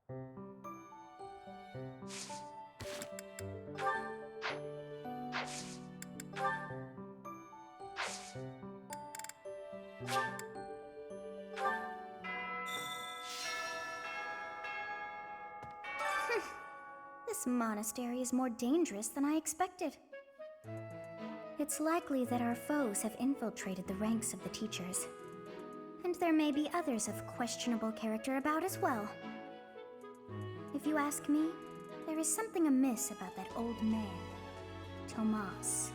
This monastery is more dangerous than I expected. It's likely that our foes have infiltrated the ranks of the teachers. And there may be others of questionable character about as well. If you ask me, there is something amiss about that old man, Tomas.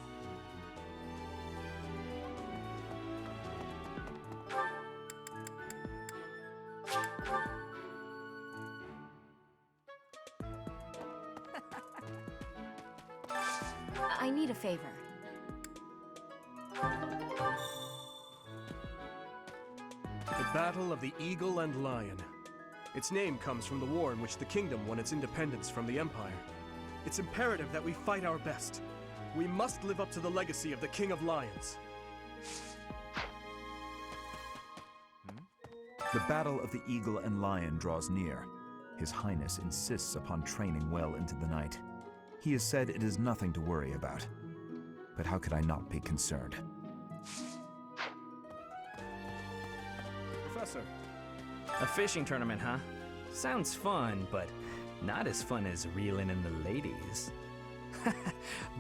I need a favor. The Battle of the Eagle and Lion. Its name comes from the war in which the kingdom won its independence from the Empire. It's imperative that we fight our best. We must live up to the legacy of the King of Lions. The Battle of the Eagle and Lion draws near. His Highness insists upon training well into the night. He has said it is nothing to worry about. But how could I not be concerned? Professor. A fishing tournament, huh? Sounds fun, but not as fun as reeling in the ladies.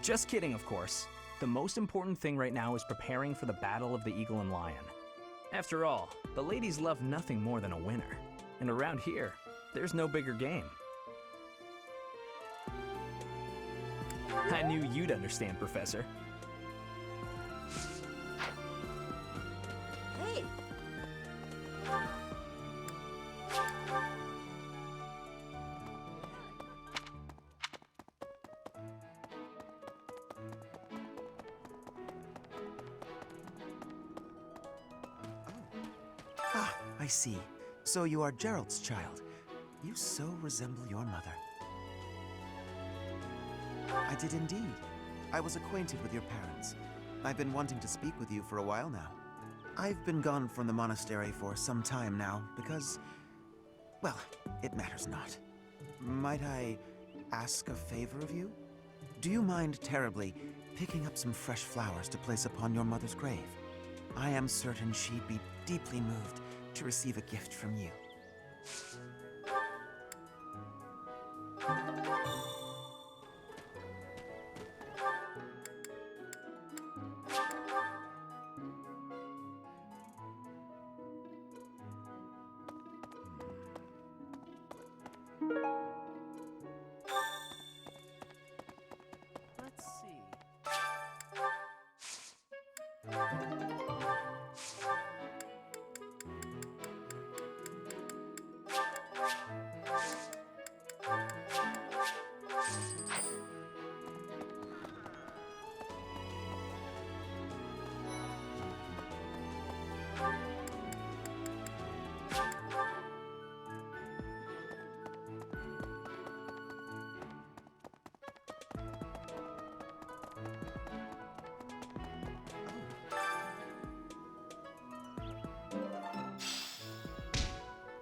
Just kidding, of course. The most important thing right now is preparing for the Battle of the Eagle and Lion. After all, the ladies love nothing more than a winner. And around here, there's no bigger game. I knew you'd understand, Professor. Hey! Ah, I see. So you are Gerald's child. You so resemble your mother. I did indeed. I was acquainted with your parents. I've been wanting to speak with you for a while now. I've been gone from the monastery for some time now because, well, it matters not. Might I ask a favor of you? Do you mind terribly picking up some fresh flowers to place upon your mother's grave? I am certain she'd be deeply moved to receive a gift from you. Let's see.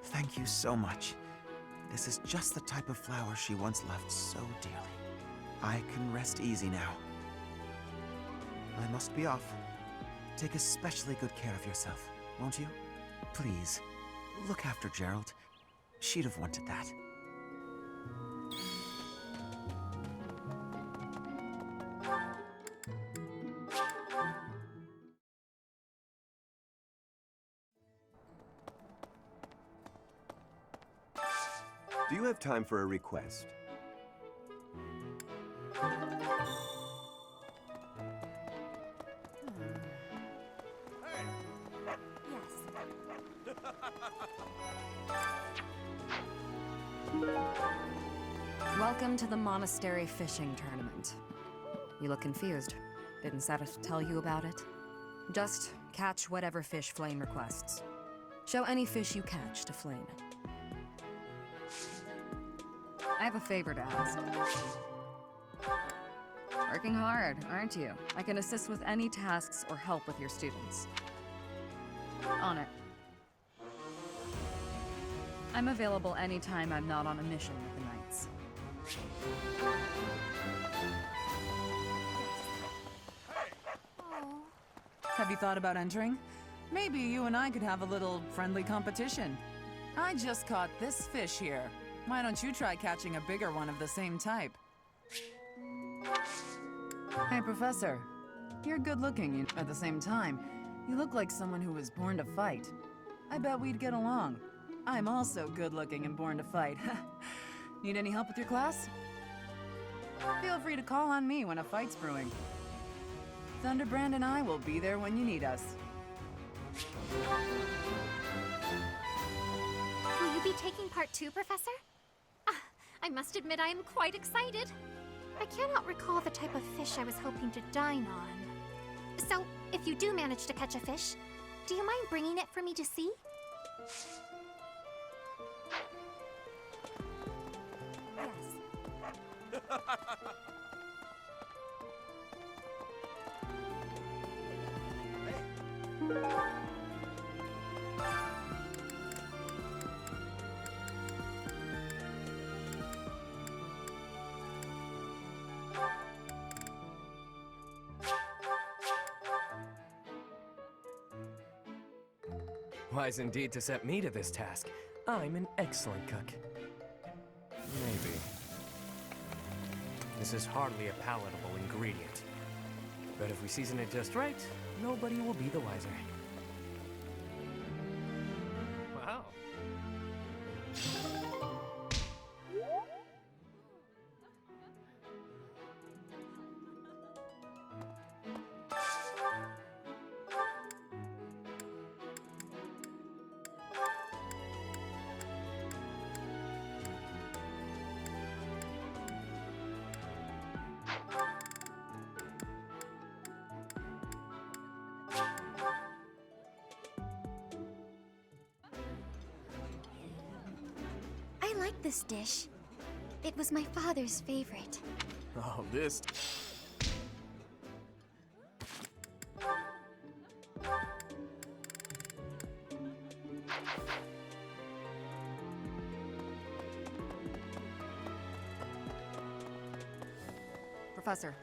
Thank you so much. This is just the type of flower she once loved so dearly. I can rest easy now. I must be off. Take especially good care of yourself, won't you? Please, look after Gerald. She'd have wanted that. Do you have time for a request? Welcome to the monastery fishing tournament. You look confused. Didn't Satis tell you about it? Just catch whatever fish Flame requests. Show any fish you catch to Flame. I have a favor to ask. Working hard, aren't you? I can assist with any tasks or help with your students. On it. I'm available anytime I'm not on a mission with the Knights. Oh. Have you thought about entering? Maybe you and I could have a little friendly competition. I just caught this fish here. Why don't you try catching a bigger one of the same type? Hey, Professor. You're good looking, at the same time. You look like someone who was born to fight. I bet we'd get along. I'm also good looking and born to fight. Need any help with your class? Feel free to call on me when a fight's brewing. Thunderbrand and I will be there when you need us. Will you be taking part too, Professor? Ah, I must admit I am quite excited. I cannot recall the type of fish I was hoping to dine on. So, if you do manage to catch a fish, do you mind bringing it for me to see? Yes. Wise indeed to set me to this task. I'm an excellent cook. Maybe. This is hardly a palatable ingredient. But if we season it just right, nobody will be the wiser. Wow. I like this dish. It was my father's favorite. Oh, this. Professor.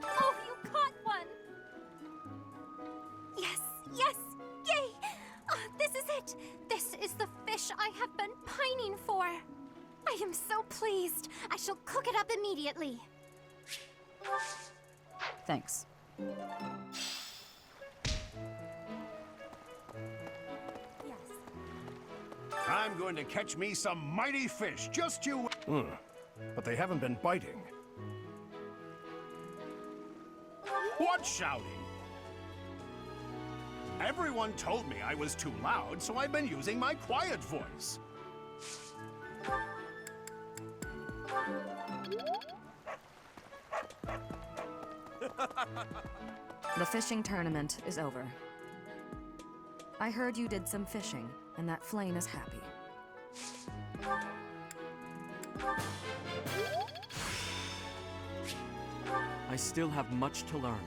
Oh, you caught one! Yes, yes! Yay! Ah, this is it! This is the fish I have been pining for! I am so pleased. I shall cook it up immediately. Thanks. Yes. I'm going to catch me some mighty fish, just you. But they haven't been biting. What shouting? Everyone told me I was too loud, so I've been using my quiet voice. The fishing tournament is over. I heard you did some fishing, and that Flame is happy. I still have much to learn.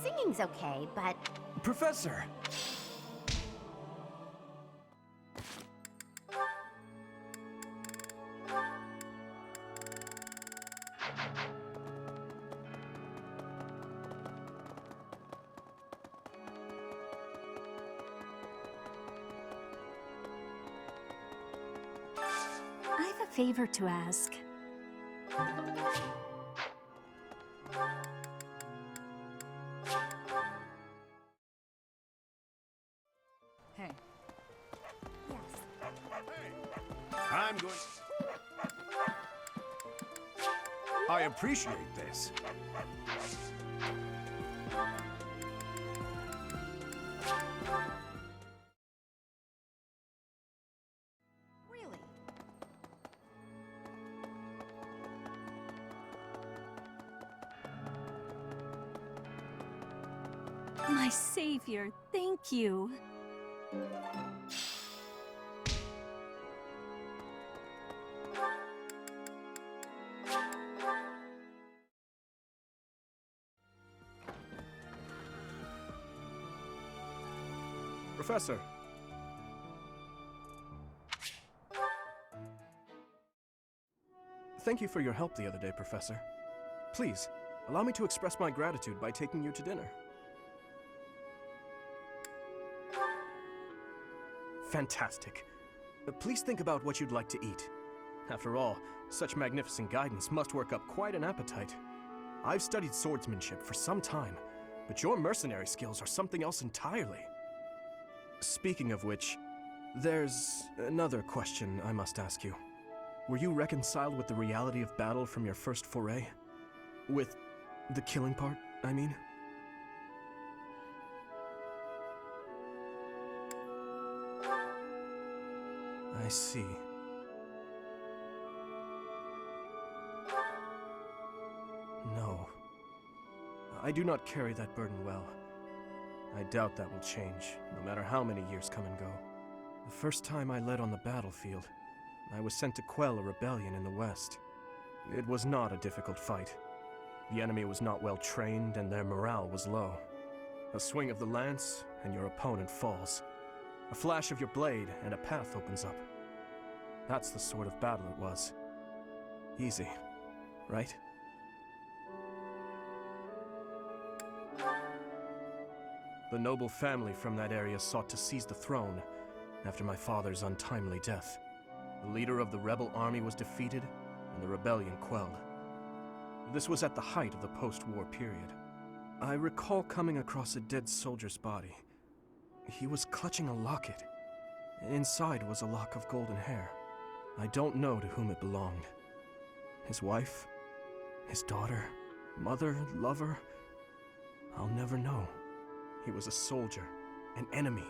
Singing's okay, but Professor! I have a favor to ask. Hey, Yes. I'm going... I appreciate this. Really? My savior, thank you. Professor! Thank you for your help the other day, Professor. Please, allow me to express my gratitude by taking you to dinner. Fantastic. Please think about what you'd like to eat. After all, such magnificent guidance must work up quite an appetite. I've studied swordsmanship for some time, but your mercenary skills are something else entirely. Speaking of which, there's another question I must ask you. Were you reconciled with the reality of battle from your first foray? With the killing part, I mean? I see. No. I do not carry that burden well. I doubt that will change, no matter how many years come and go. The first time I led on the battlefield, I was sent to quell a rebellion in the west. It was not a difficult fight. The enemy was not well trained, and their morale was low. A swing of the lance, and your opponent falls. A flash of your blade, and a path opens up. That's the sort of battle it was. Easy, right? The noble family from that area sought to seize the throne after my father's untimely death. The leader of the rebel army was defeated, and the rebellion quelled. This was at the height of the post-war period. I recall coming across a dead soldier's body. He was clutching a locket. Inside was a lock of golden hair. I don't know to whom it belonged. His wife? His daughter? Mother? Lover? I'll never know. He was a soldier, an enemy,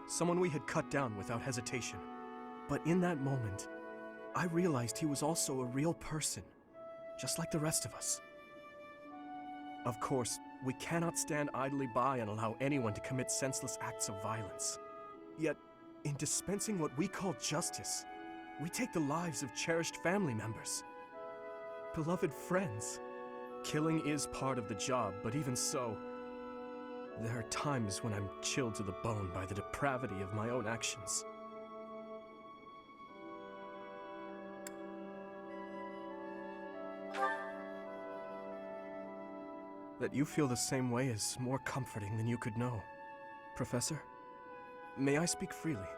someone we had cut down without hesitation. But in that moment, I realized he was also a real person, just like the rest of us. Of course, We cannot stand idly by and allow anyone to commit senseless acts of violence. Yet, in dispensing what we call justice, we take the lives of cherished family members, beloved friends. Killing is part of the job, but even so, there are times when I'm chilled to the bone by the depravity of my own actions. That you feel the same way is more comforting than you could know. Professor, may I speak freely?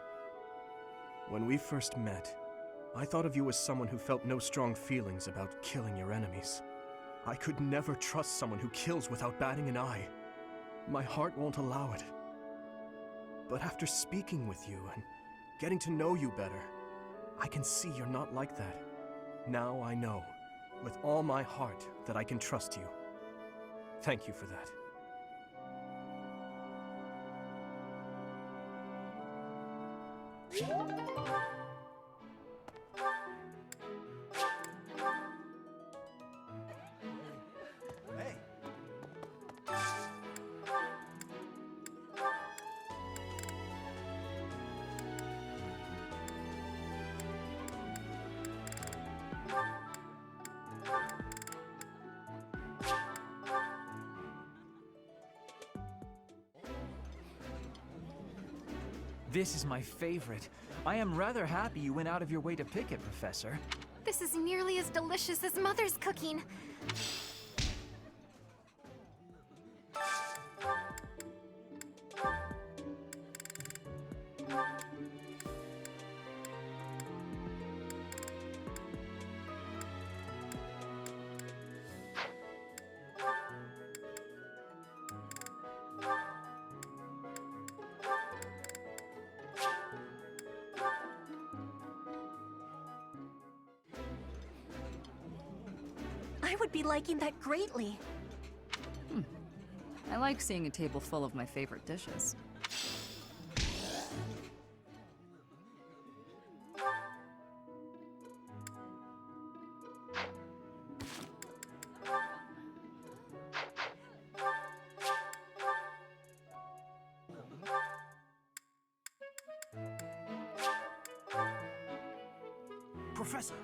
When we first met, I thought of you as someone who felt no strong feelings about killing your enemies. I could never trust someone who kills without batting an eye. My heart won't allow it. But after speaking with you and getting to know you better, I can see you're not like that. Now I know, with all my heart, that I can trust you. Thank you for that. This is my favorite. I am rather happy you went out of your way to pick it, Professor. This is nearly as delicious as Mother's cooking. I would be liking that greatly. I like seeing a table full of my favorite dishes. Professor,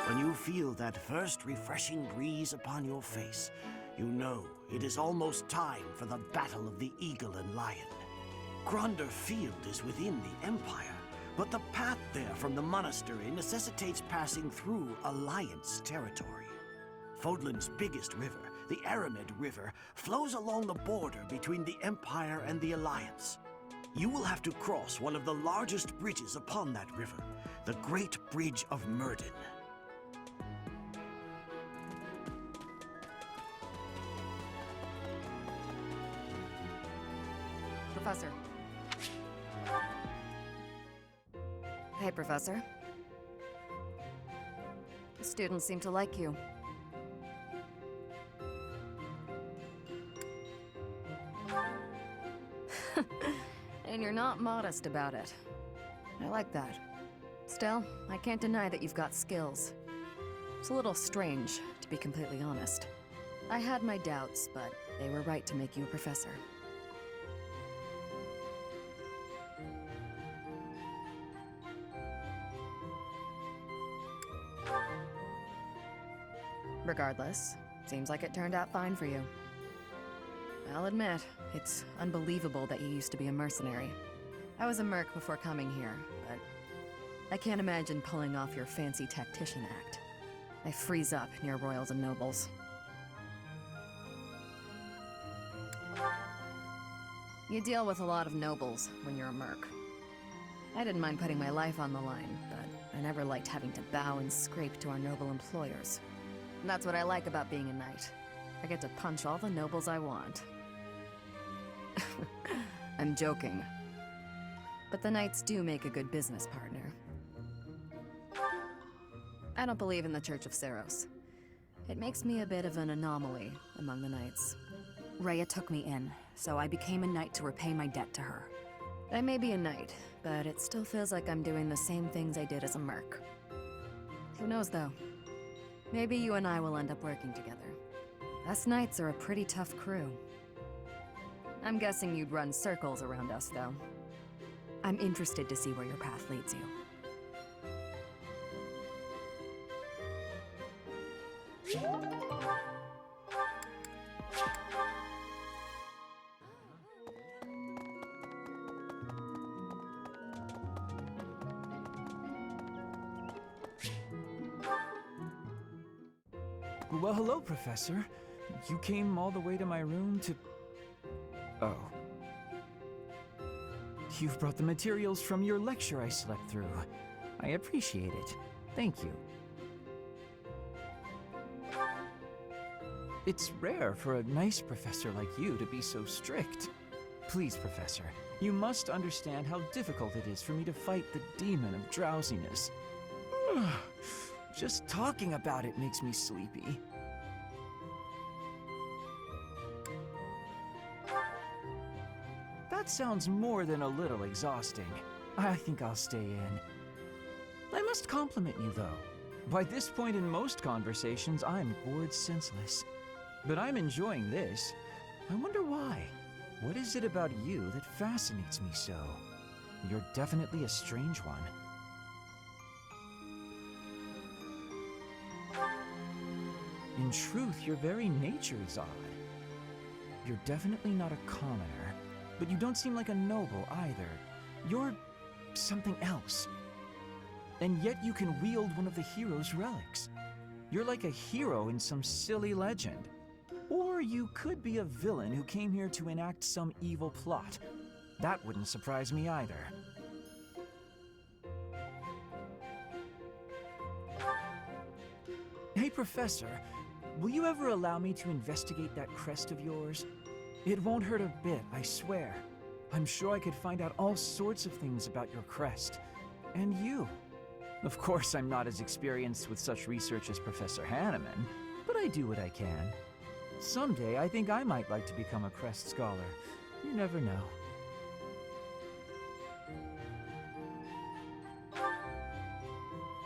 when you feel that first refreshing breeze upon your face, you know it is almost time for the Battle of the Eagle and Lion. Gronder Field is within the Empire, but the path there from the monastery necessitates passing through Alliance territory. Fodlan's biggest river, the Aramid River, flows along the border between the Empire and the Alliance. You will have to cross one of the largest bridges upon that river, the Great Bridge of Myrden. Professor. Hey, Professor. The students seem to like you. And you're not modest about it. I like that. Still, I can't deny that you've got skills. It's a little strange, to be completely honest. I had my doubts, but they were right to make you a professor. Regardless, seems like it turned out fine for you. I'll admit, it's unbelievable that you used to be a mercenary. I was a merc before coming here, but I can't imagine pulling off your fancy tactician act. I freeze up near royals and nobles. You deal with a lot of nobles when you're a merc. I didn't mind putting my life on the line, but I never liked having to bow and scrape to our noble employers. And that's what I like about being a knight. I get to punch all the nobles I want. I'm joking. But the knights do make a good business partner. I don't believe in the Church of Seros. It makes me a bit of an anomaly among the knights. Rhea took me in, so I became a knight to repay my debt to her. I may be a knight, but it still feels like I'm doing the same things I did as a merc. Who knows, though? Maybe you and I will end up working together. Us knights are a pretty tough crew. I'm guessing you'd run circles around us, though. I'm interested to see where your path leads you. Well, hello, Professor. You came all the way to my room to... Oh. You've brought the materials from your lecture I slept through. I appreciate it. Thank you. It's rare for a nice professor like you to be so strict. Please, Professor, you must understand how difficult it is for me to fight the demon of drowsiness. Just talking about it makes me sleepy. That sounds more than a little exhausting. I think I'll stay in. I must compliment you, though. By this point in most conversations, I'm bored senseless. But I'm enjoying this. I wonder why. What is it about you that fascinates me so? You're definitely a strange one. In truth, your very nature is odd. You're definitely not a commoner, but you don't seem like a noble either. You're something else. And yet you can wield one of the hero's relics. You're like a hero in some silly legend. Or you could be a villain who came here to enact some evil plot. That wouldn't surprise me either. Hey, Professor, will you ever allow me to investigate that crest of yours? It won't hurt a bit, I swear. I'm sure I could find out all sorts of things about your crest. And you. Of course, I'm not as experienced with such research as Professor Hanneman, but I do what I can. Someday, I think I might like to become a crest scholar. You never know.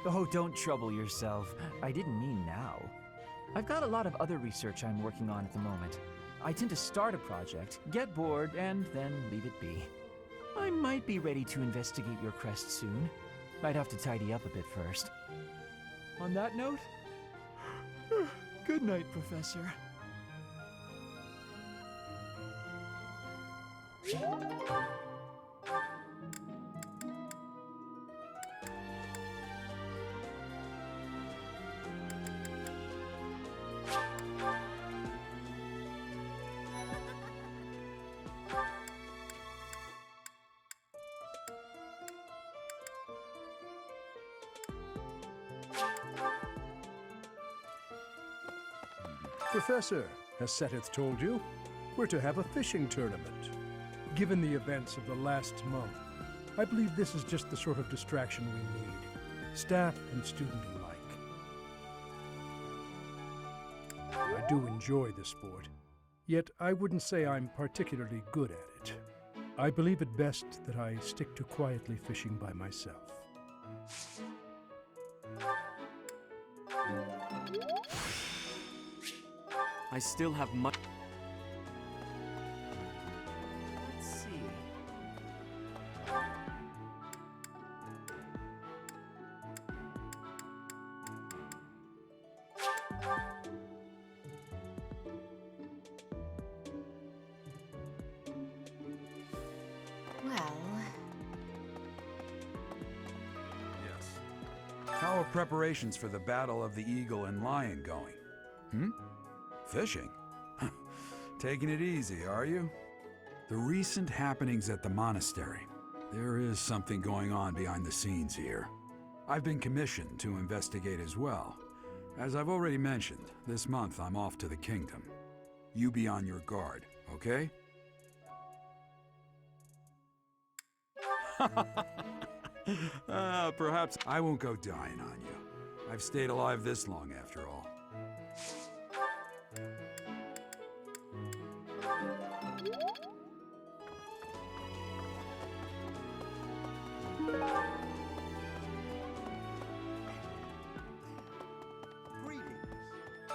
Oh, don't trouble yourself. I didn't mean now. I've got a lot of other research I'm working on at the moment. I tend to start a project, get bored, and then leave it be. I might be ready to investigate your crest soon. I'd have to tidy up a bit first. On that note, good night, Professor. Professor, has Seteth told you? We're to have a fishing tournament. Given the events of the last month, I believe this is just the sort of distraction we need, staff and student alike. I do enjoy the sport, yet I wouldn't say I'm particularly good at it. I believe it best that I stick to quietly fishing by myself. I still have much. Let's see. Well... Yes. How are preparations for the Battle of the Eagle and Lion going? Fishing? Taking it easy, are you? The recent happenings at the monastery. There is something going on behind the scenes here. I've been commissioned to investigate as well. As I've already mentioned, this month I'm off to the kingdom. You be on your guard, okay? Perhaps I won't go dying on you. I've stayed alive this long after all.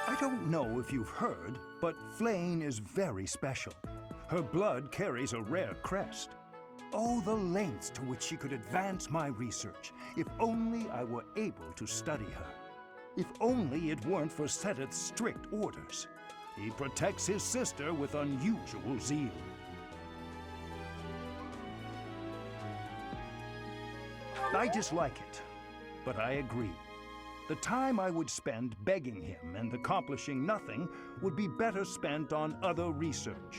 I don't know if you've heard, but Flame is very special. Her blood carries a rare crest. Oh, the lengths to which she could advance my research, if only I were able to study her. If only it weren't for Seteth's strict orders. He protects his sister with unusual zeal. I dislike it, but I agree. The time I would spend begging him and accomplishing nothing would be better spent on other research.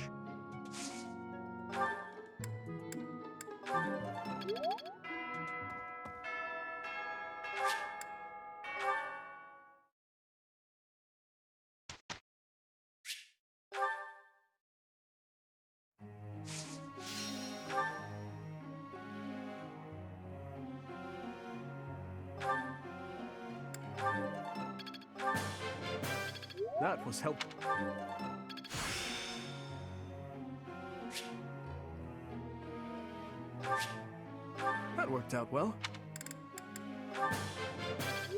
That was helpful. That worked out well.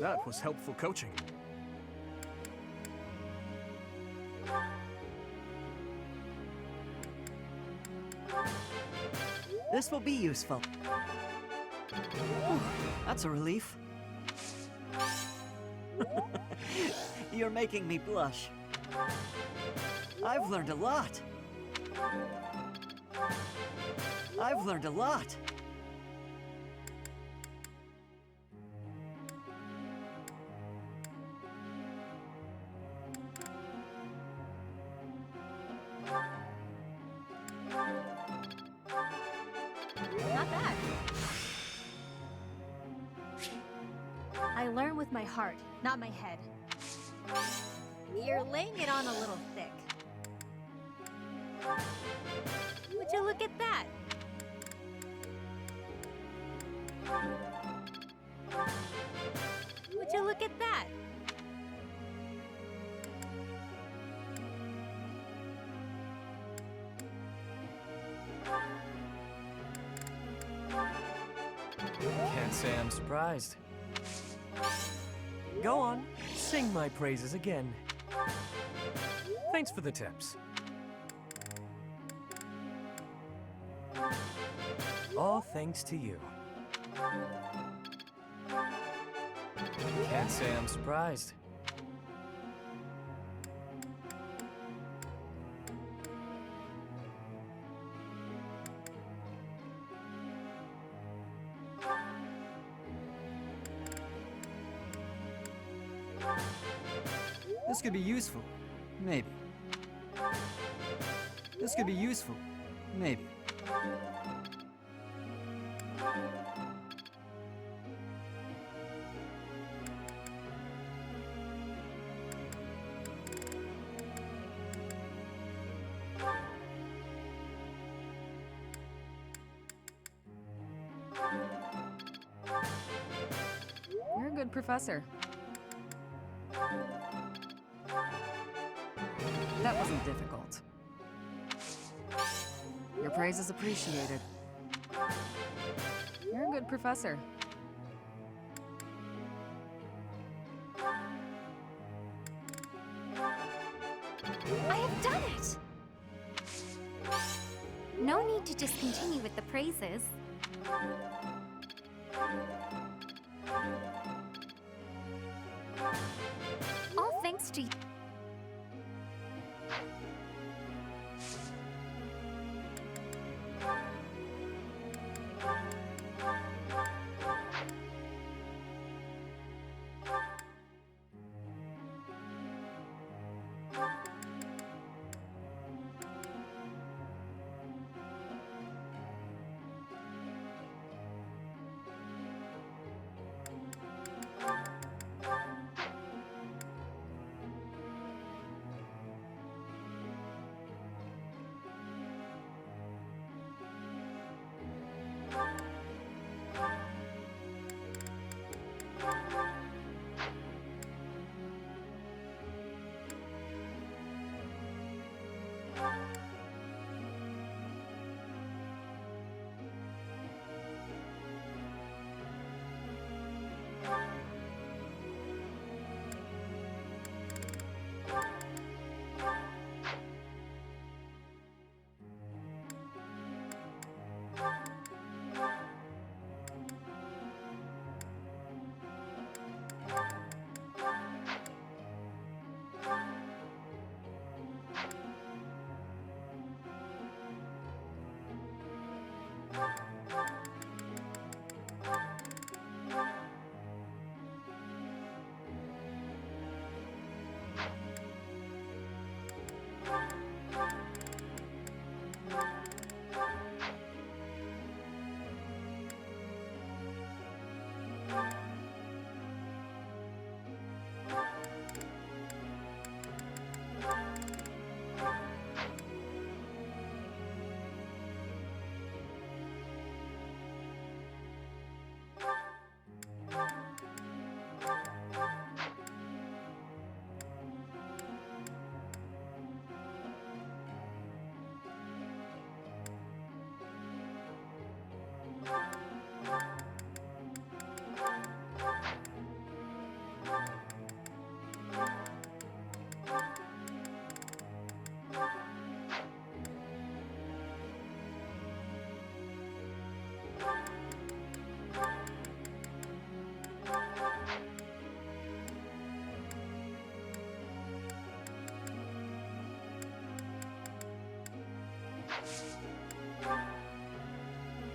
That was helpful coaching. This will be useful. Whew, that's a relief. You're making me blush. I've learned a lot. I've learned a lot. Not bad. I learn with my heart, not my head. You're laying it on a little thick. Would you look at that? Would you look at that? Can't say I'm surprised. Go on, sing my praises again. Thanks for the tips. All thanks to you. Can't say I'm surprised. This could be useful. Maybe. This could be useful. Maybe. You're a good professor. That wasn't difficult. Your praise is appreciated. You're a good professor. I have done it! No need to just continue with the praises. All thanks to you.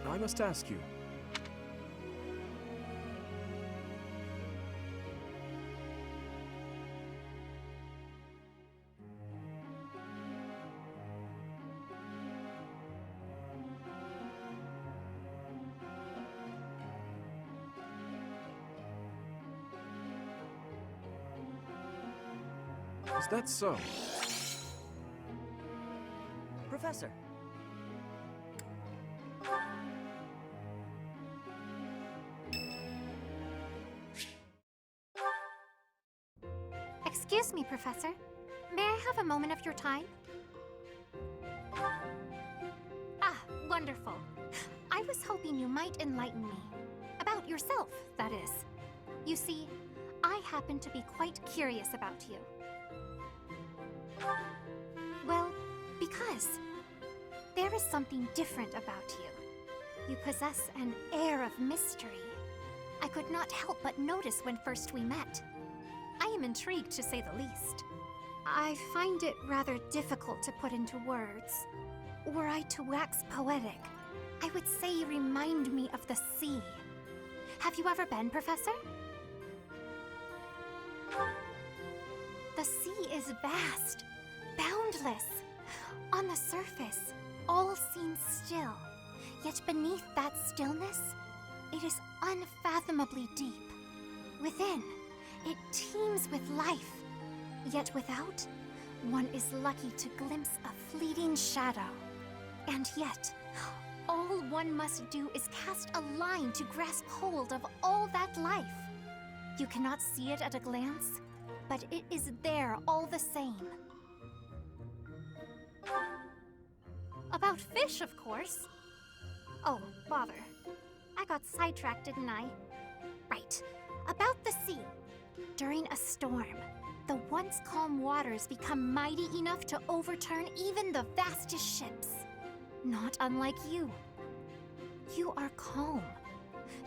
I must ask you. Is that so? Professor. Excuse me, Professor. May I have a moment of your time? Ah, wonderful. I was hoping you might enlighten me. About yourself, that is. You see, I happen to be quite curious about you. Well, because there is something different about you. You possess an air of mystery. I could not help but notice when first we met. I am intrigued, to say the least. I find it rather difficult to put into words. Were I to wax poetic, I would say you remind me of the sea. Have you ever been, Professor? The sea is vast, boundless. On the surface, all seems still. Yet beneath that stillness, it is unfathomably deep. Within, it teems with life. Yet without, one is lucky to glimpse a fleeting shadow. And yet, all one must do is cast a line to grasp hold of all that life. You cannot see it at a glance, but it is there all the same. About fish, of course. Oh, bother. I got sidetracked, didn't I? Right. About the sea. During a storm, the once calm waters become mighty enough to overturn even the vastest ships. Not unlike you. You are calm.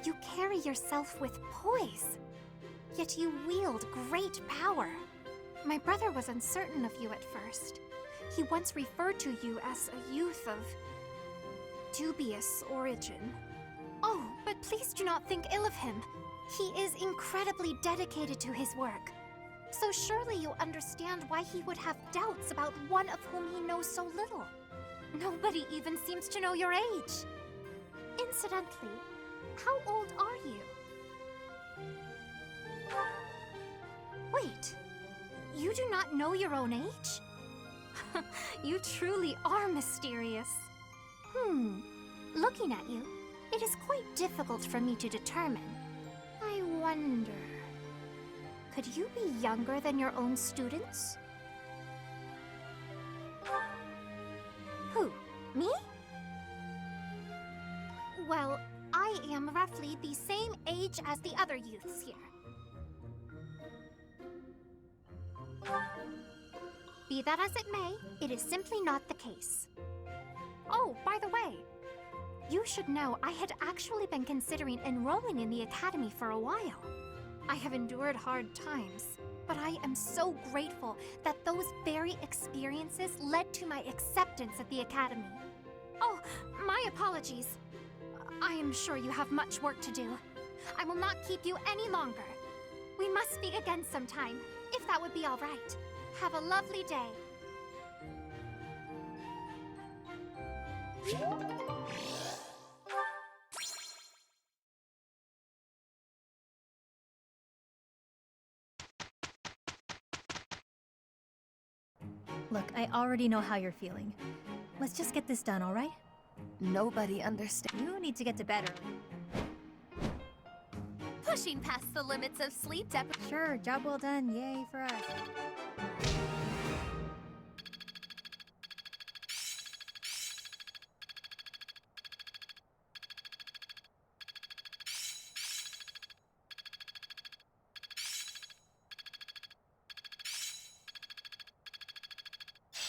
You carry yourself with poise. Yet you wield great power. My brother was uncertain of you at first. He once referred to you as a youth of dubious origin. Oh, but please do not think ill of him. He is incredibly dedicated to his work. So surely you understand why he would have doubts about one of whom he knows so little. Nobody even seems to know your age. Incidentally, how old are you? Wait, you do not know your own age? You truly are mysterious. Looking at you, it is quite difficult for me to determine. I wonder... could you be younger than your own students? Who? Me? Well, I am roughly the same age as the other youths here. Be that as it may, it is simply not the case. Oh, by the way, you should know I had actually been considering enrolling in the academy for a while. I have endured hard times, but I am so grateful that those very experiences led to my acceptance at the academy. Oh, my apologies. I am sure you have much work to do. I will not keep you any longer. We must speak again sometime, if that would be all right. Have a lovely day. Look, I already know how you're feeling. Let's just get this done, alright? Nobody understands. You need to get to bed. Pushing past the limits of sleep deprivation. Sure, job well done. Yay for us.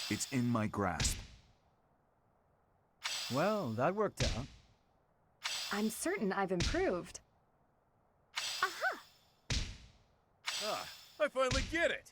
It's in my grasp. Well, that worked out. I'm certain I've improved. Ah, I finally get it!